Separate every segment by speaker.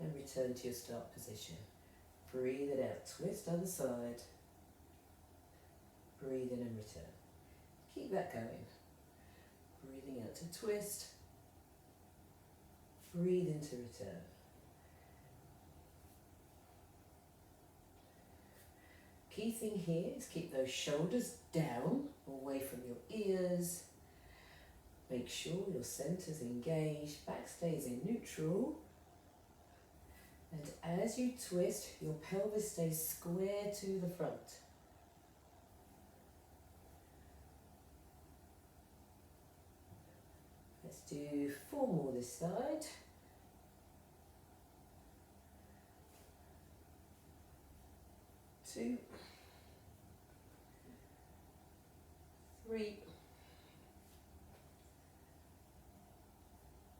Speaker 1: and return to your start position. Breathe it out, twist other side. Breathe in and return. Keep that going. Breathing out to twist. Breathe in to return. Key thing here is keep those shoulders down, away from your ears. Make sure your centre's engaged, back stays in neutral. And as you twist, your pelvis stays square to the front. Let's do 4 more this side. 2, 3,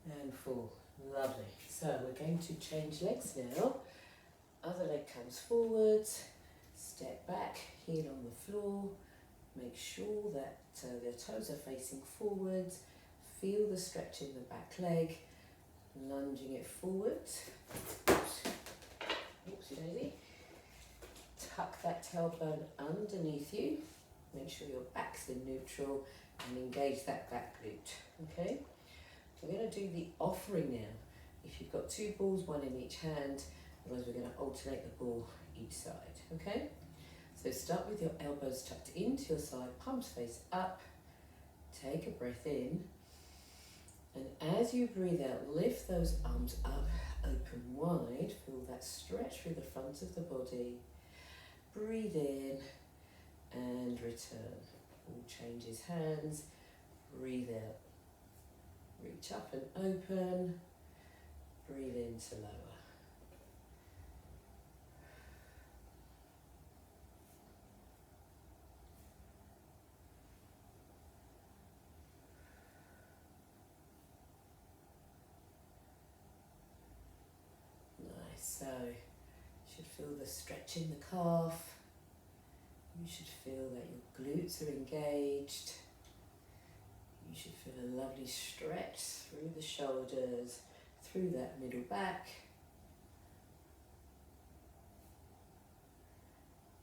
Speaker 1: and 4. Lovely. So we're going to change legs now. Other leg comes forwards, step back, heel on the floor. Make sure that the toes are facing forwards. Feel the stretch in the back leg, lunging it forwards. Oopsie daisy. Tuck that tailbone underneath you. Make sure your back's in neutral and engage that back glute. Okay? We're going to do the offering now. If you've got 2 balls, 1 in each hand, otherwise we're going to alternate the ball each side. Okay? So start with your elbows tucked into your side, palms face up. Take a breath in. And as you breathe out, lift those arms up, open wide. Feel that stretch through the front of the body. Breathe in and return. All changes hands. Breathe out. Reach up and open. Breathe in to lower. Nice. So you should feel the stretch in the calf. You should feel that your glutes are engaged. You should feel a lovely stretch through the shoulders, through that middle back.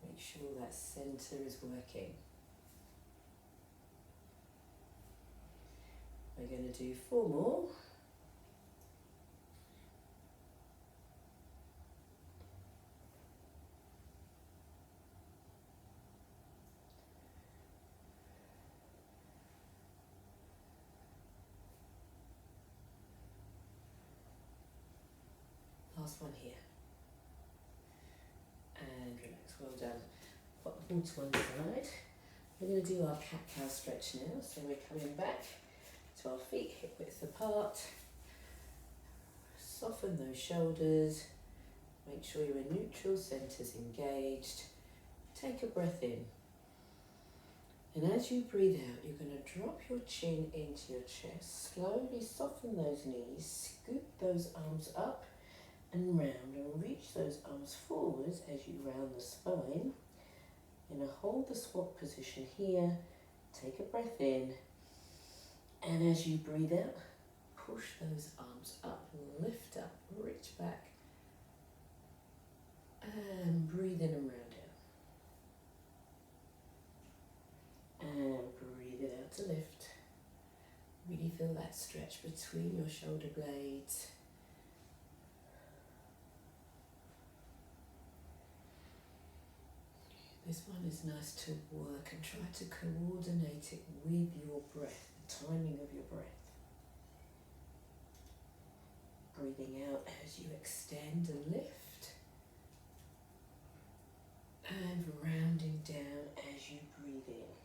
Speaker 1: Make sure that center is working. We're going to do 4 more. Last one here. And relax, well done. Put the ball to one side. We're going to do our cat-cow stretch now. So we're coming back to our feet, hip width apart. Soften those shoulders. Make sure you're in neutral, centre's engaged. Take a breath in. And as you breathe out, you're going to drop your chin into your chest. Slowly soften those knees, scoop those arms up and round, and reach those arms forwards as you round the spine. You're going to hold the squat position here. Take a breath in. And as you breathe out, push those arms up, lift up, reach back. And breathe in and round out. And breathe it out to lift. Really feel that stretch between your shoulder blades. This one is nice to work and try to coordinate it with your breath, the timing of your breath. Breathing out as you extend and lift. And rounding down as you breathe in.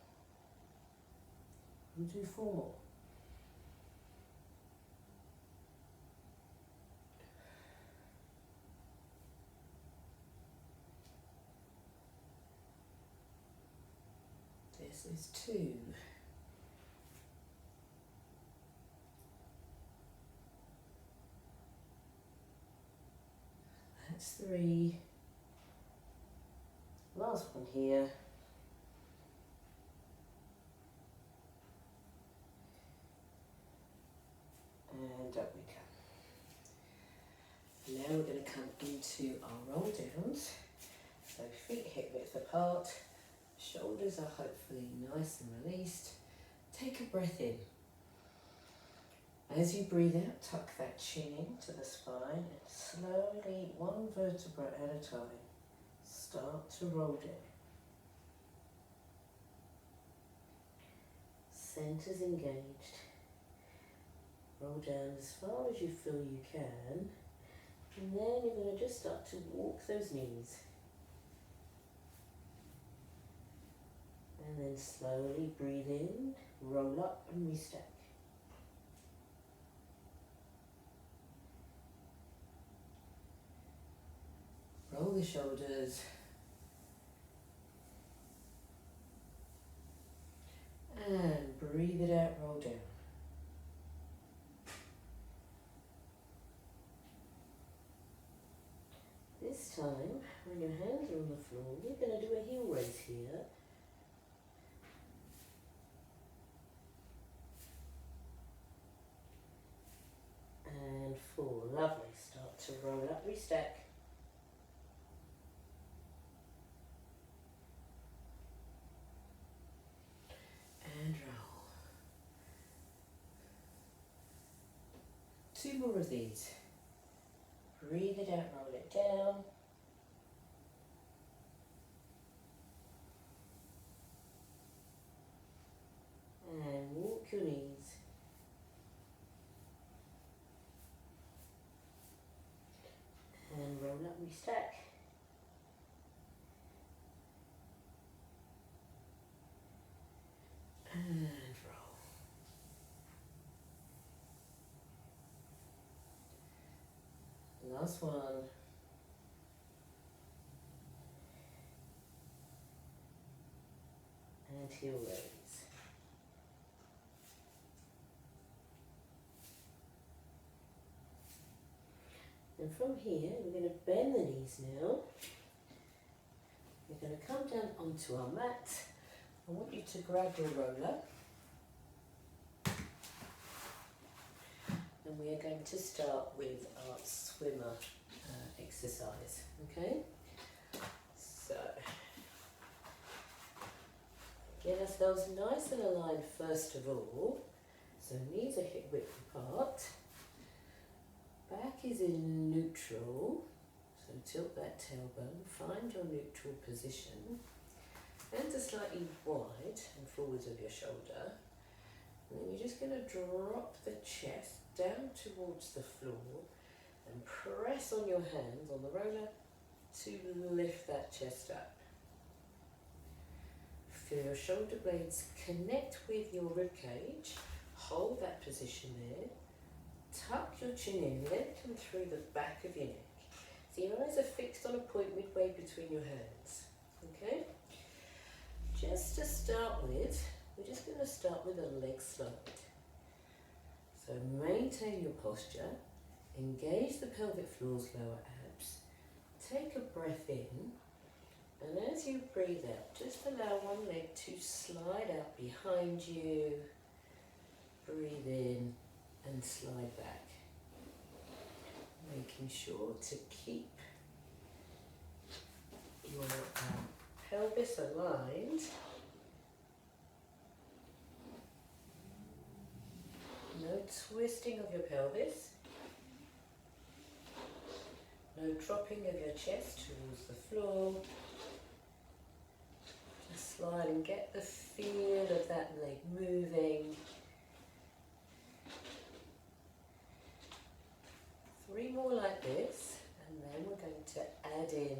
Speaker 1: We'll do 4 more. This is 2. That's 3. Last one here. And up we come. Now we're going to come into our roll downs. So feet hip width apart, shoulders are hopefully nice and released. Take a breath in. As you breathe out, tuck that chin into the spine and slowly, one vertebra at a time, start to roll down. Centers engaged. Roll down as far as you feel you can, and then you're going to just start to walk those knees. And then slowly breathe in, roll up and restack. Roll the shoulders. And breathe it out, roll down. This time, when your hands are on the floor, we're going to do a heel raise here. And 4, lovely. Start to roll up, restack. And roll. 2 more of these. Breathe it out, roll it down. And walk your knees. And roll up, restack. And roll. Last one. And heel raise. And from here, we're going to bend the knees now. We're going to come down onto our mat. I want you to grab your roller. And we are going to start with our swimmer exercise, okay? So, get ourselves nice and aligned first of all. So knees are hip width apart. Back is in neutral, so tilt that tailbone, find your neutral position. Hands are slightly wide and forwards of your shoulder. And then you're just going to drop the chest down towards the floor and press on your hands on the roller to lift that chest up. Feel your shoulder blades connect with your rib cage. Hold that position there. Tuck your chin in, lengthen through the back of your neck. So your eyes are fixed on a point midway between your hands. Okay? Just to start with, we're just going to start with a leg slide. So maintain your posture, engage the pelvic floor's lower abs, take a breath in, and as you breathe out, just allow one leg to slide out behind you, breathe in and slide back. Making sure to keep your pelvis aligned. No twisting of your pelvis. No dropping of your chest towards the floor. Just slide and get the feel of that leg moving. 3 more like this, and then we're going to add in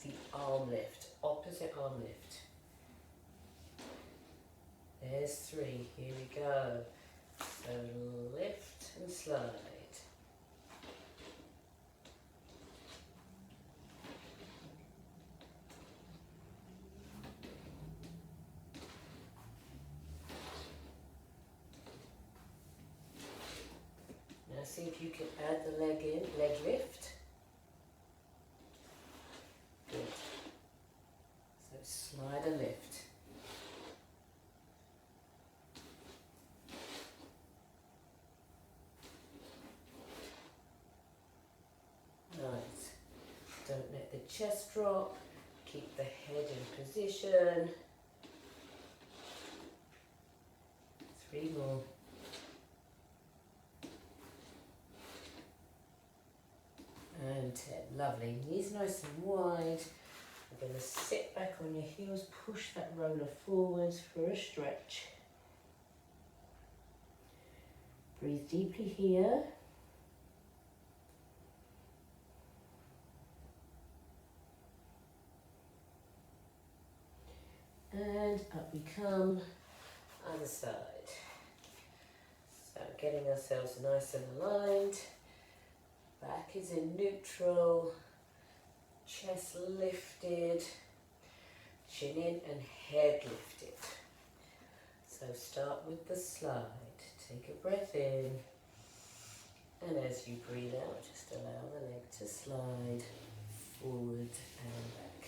Speaker 1: the arm lift, opposite arm lift. There's 3, here we go. So lift and slide. Now see if you can add the leg in, leg lift. Good. So slide and lift. Nice. chest drop. Keep the head in position. 3 more. And 10. Lovely. Knees nice and wide. We're going to sit back on your heels, push that roller forwards for a stretch. Breathe deeply here. And up we come, other side. So getting ourselves nice and aligned. Back is in neutral, chest lifted, chin in and head lifted. So start with the slide. Take a breath in, and as you breathe out, just allow the leg to slide forward and back.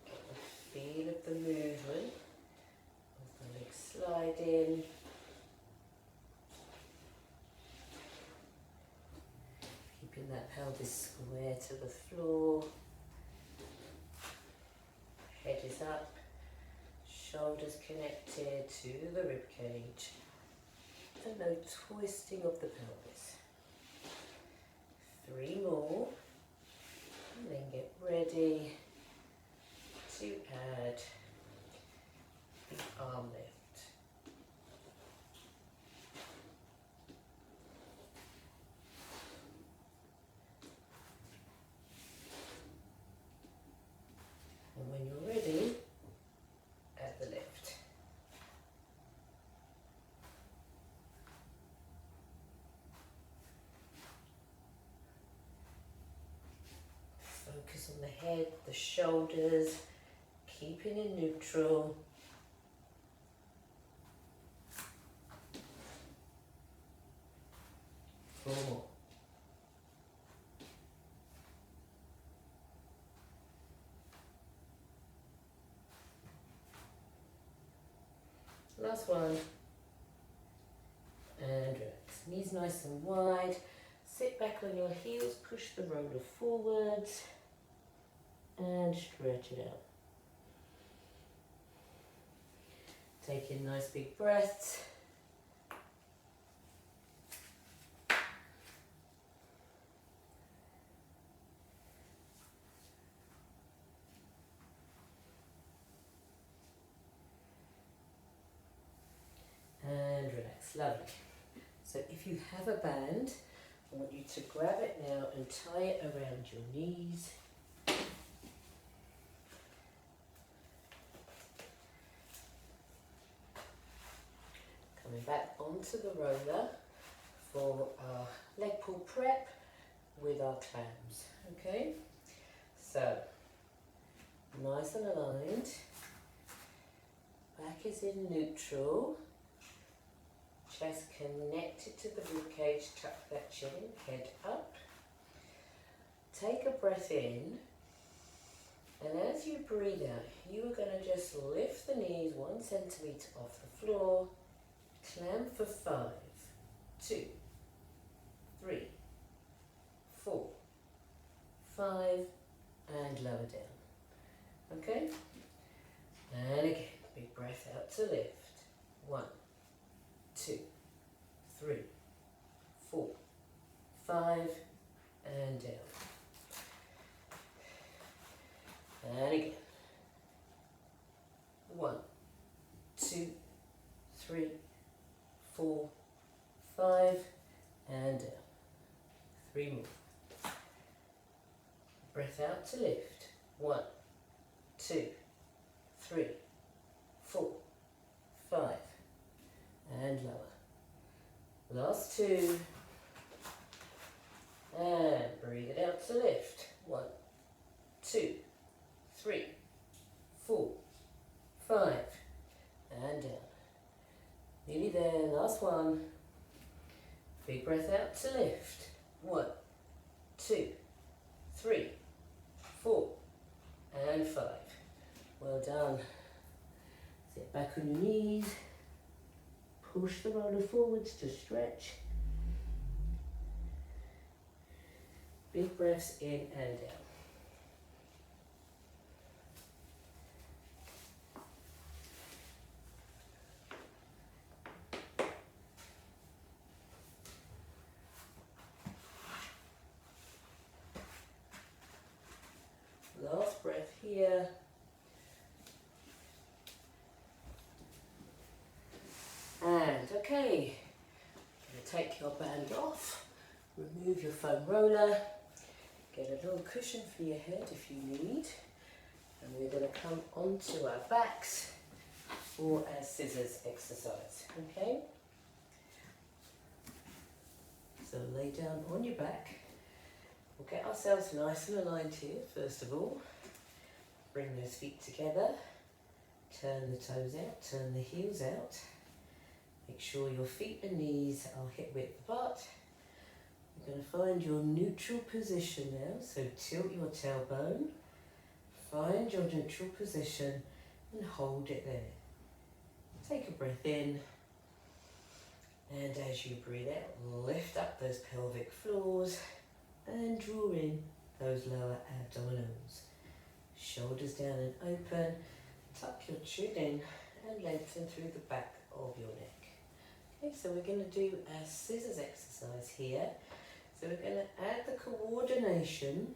Speaker 1: Get the feel of the movement as the legs slide in. Keeping that pelvis square to the floor. Head is up, shoulders connected to the rib cage. And no twisting of the pelvis. 3 more. And then get ready to add the arm lift. And when you're ready, add the lift. Focus on the head, the shoulders, keeping in neutral. Four more. Last one. And relax. Knees nice and wide. Sit back on your heels, push the roller forwards and stretch it out. Take in nice big breaths. And relax, lovely. So if you have a band, I want you to grab it now and tie it around your knees. Coming back onto the roller for our leg pull prep with our clams, okay? So, nice and aligned. Back is in neutral. Chest connected to the ribcage, tuck that chin, head up. Take a breath in, and as you breathe out, you are going to just lift the knees 1 centimetre off the floor, clam for 5, 2, 3, 4, 5, and lower down. Okay? And again, big breath out to lift. 1, 2, 3, 4, 5, and down. And again. 1, 2, 3, 4, 5, and down. 3 more. Breath out to lift. 1, 2, 3, 4, 5, and lower. Last 2. And breathe it out to lift. 1, 2, 3, 4, 5, and down. Nearly there. Last 1. Big breath out to lift. 1, 2, 3, 4, and 5. Well done. Sit back on your knees. Push the roller forwards to stretch. Big breaths in and down. here. And okay, take your band off, remove your foam roller, get a little cushion for your head if you need, and we're going to come onto our backs for our scissors exercise, okay? So lay down on your back. We'll get ourselves nice and aligned here, first of all. Bring those feet together, turn the toes out, turn the heels out. Make sure your feet and knees are hip width apart. You're going to find your neutral position now, so tilt your tailbone, find your neutral position and hold it there. Take a breath in, and as you breathe out, lift up those pelvic floors and draw in those lower abdominals. Shoulders down and open, tuck your chin in and lengthen through the back of your neck. Okay, so we're going to do our scissors exercise here. So we're going to add the coordination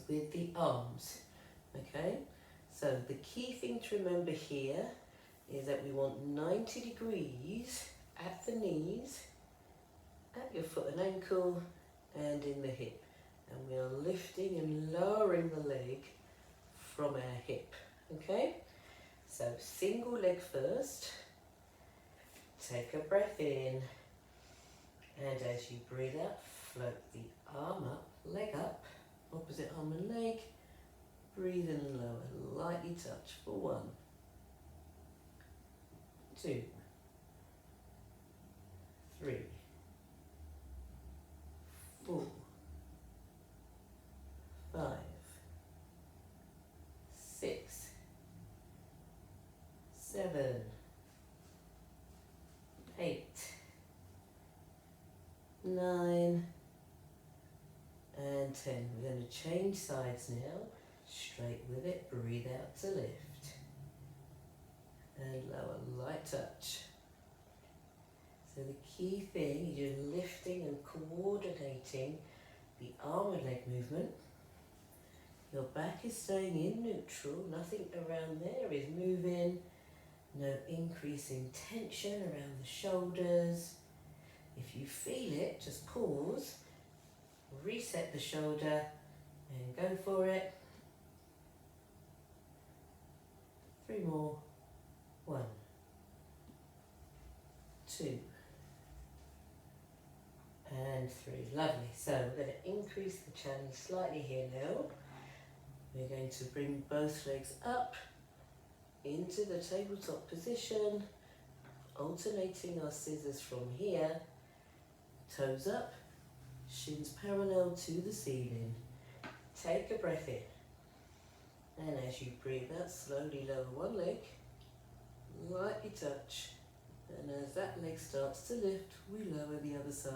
Speaker 1: with the arms. Okay, so the key thing to remember here is that we want 90 degrees at the knees, at your foot and ankle, and in the hip. And we are lifting and lowering the leg from our hip. Okay, so single leg first. Take a breath in, and as you breathe out, float the arm up, leg up, opposite arm and leg. Breathe in and lower, lightly touch for 1, 2, 3, 4, 5, 6, 7, 8, 9, and 10. We're going to change sides now. Straight with it, breathe out to lift. And lower, light touch. So the key thing is you're lifting and coordinating the arm and leg movement. Your back is staying in neutral, nothing around there is moving. No increasing tension around the shoulders. If you feel it, just pause, reset the shoulder and go for it. 3 more. 1, 2, and 3. Lovely. So we're going to increase the challenge slightly here now. We're going to bring both legs up into the tabletop position, alternating our scissors from here, toes up, shins parallel to the ceiling. Take a breath in, and as you breathe out, slowly lower one leg, lightly touch, and as that leg starts to lift, we lower the other side.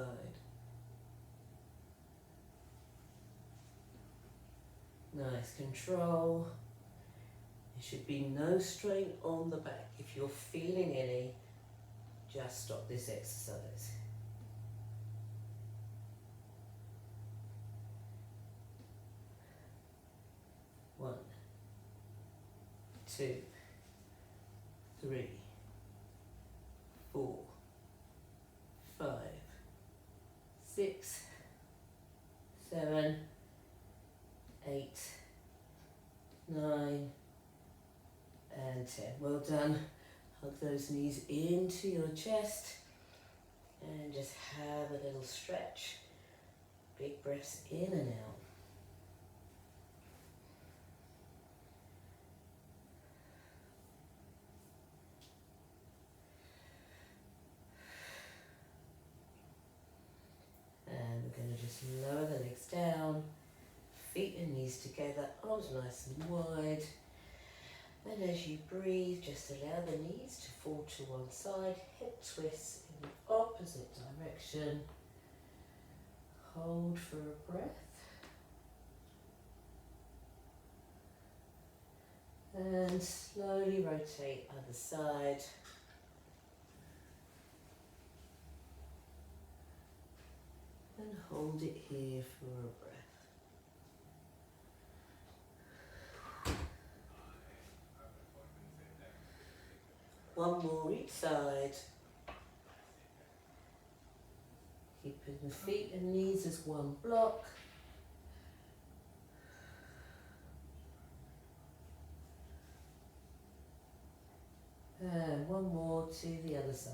Speaker 1: Nice control. There should be no strain on the back. If you're feeling any, just stop this exercise. One, 2, 3, 4, 5, 6, 7, 8, 9, and 10. Well done. Hug those knees into your chest and just have a little stretch. Big breaths in and out. And we're going to just lower the legs down, feet and knees together, arms nice and wide. And as you breathe, just allow the knees to fall to one side, hip twists in the opposite direction. Hold for a breath. And slowly rotate other side. And hold it here for a breath. One more each side. Keeping the feet and knees as one block. And one more to the other side.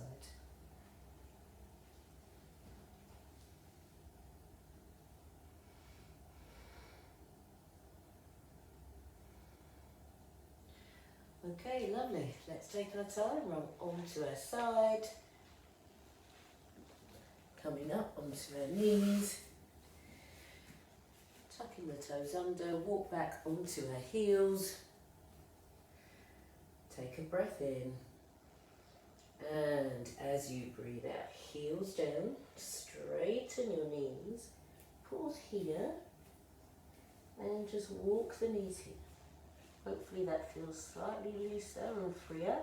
Speaker 1: Okay, lovely. Let's take our time, roll onto our side. Coming up onto our knees. Tucking the toes under, walk back onto our heels. Take a breath in. And as you breathe out, heels down, straighten your knees. Pause here. And just walk the knees here. Hopefully that feels slightly looser and freer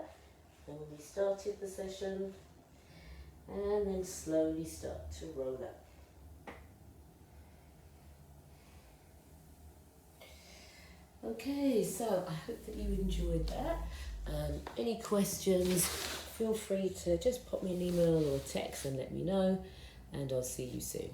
Speaker 1: than when we started the session. And then slowly start to roll up. Okay, so I hope that you enjoyed that. Any questions, feel free to just pop me an email or a text and let me know, and I'll see you soon.